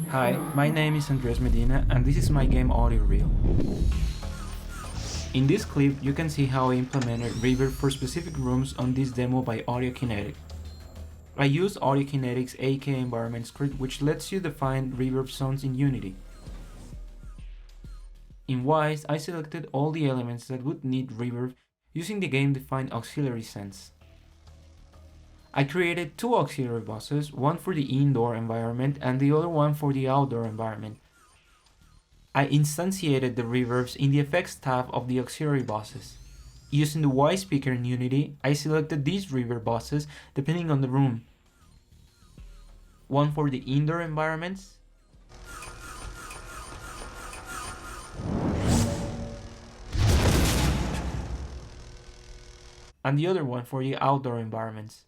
Hi, my name is Andrés Medina and this is my game audio reel. In this clip, you can see how I implemented reverb for specific rooms on this demo by Audiokinetic. I use Audiokinetic's AK environment script which lets you define reverb zones in Unity. In Wise, I selected all the elements that would need reverb using the game-defined auxiliary sense. I created two auxiliary buses, one for the indoor environment and the other one for the outdoor environment. I instantiated the reverbs in the effects tab of the auxiliary buses. Using the Y speaker in Unity, I selected these reverb buses depending on the room. One for the indoor environments, and the other one for the outdoor environments.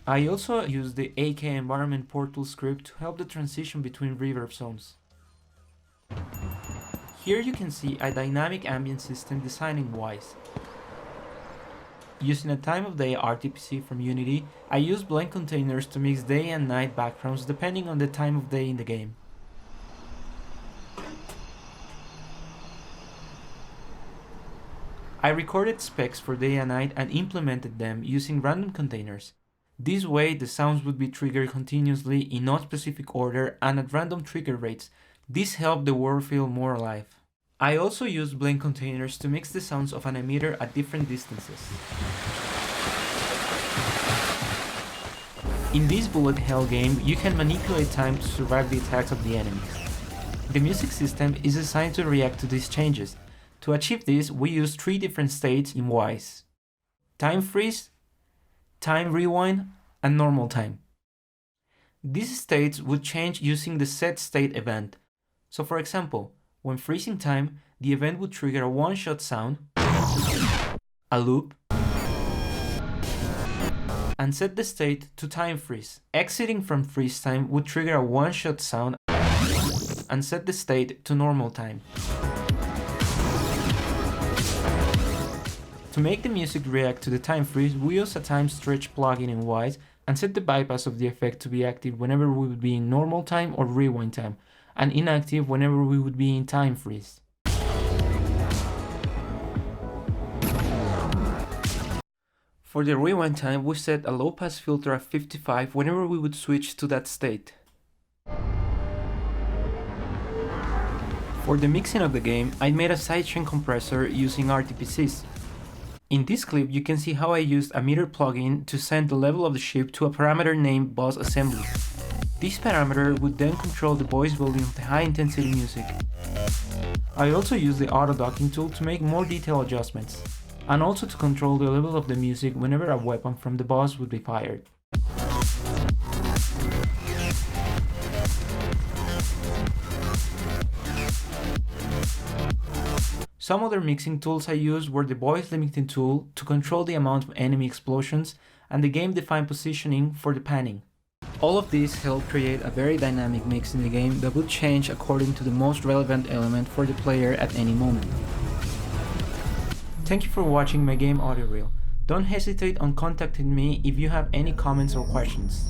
I also used the AK environment portal script to help the transition between reverb zones. Here you can see a dynamic ambient system designed in Wise. Using a time of day RTPC from Unity, I used blend containers to mix day and night backgrounds depending on the time of day in the game. I recorded specs for day and night and implemented them using random containers. This way, the sounds would be triggered continuously in no specific order and at random trigger rates. This helped the world feel more alive. I also used blend containers to mix the sounds of an emitter at different distances. In this bullet hell game, you can manipulate time to survive the attacks of the enemies. The music system is designed to react to these changes. To achieve this, we use three different states in Wise: time freeze, time rewind, and normal time. These states would change using the set state event. So for example, when freezing time, the event would trigger a one-shot sound, a loop, and set the state to time freeze. Exiting from freeze time would trigger a one-shot sound and set the state to normal time. To make the music react to the time freeze, we use a time stretch plugin in Wise and set the bypass of the effect to be active whenever we would be in normal time or rewind time, and inactive whenever we would be in time freeze. For the rewind time, we set a low pass filter at 55 whenever we would switch to that state. For the mixing of the game, I made a sidechain compressor using RTPCs. In this clip, you can see how I used a meter plugin to send the level of the ship to a parameter named bus assembly. This parameter would then control the voice volume of the high intensity music. I also used the auto docking tool to make more detailed adjustments, and also to control the level of the music whenever a weapon from the boss would be fired. Some other mixing tools I used were the voice limiting tool to control the amount of enemy explosions and the game-defined positioning for the panning. All of these helped create a very dynamic mix in the game that would change according to the most relevant element for the player at any moment. Thank you for watching my game audio reel. Don't hesitate on contacting me if you have any comments or questions.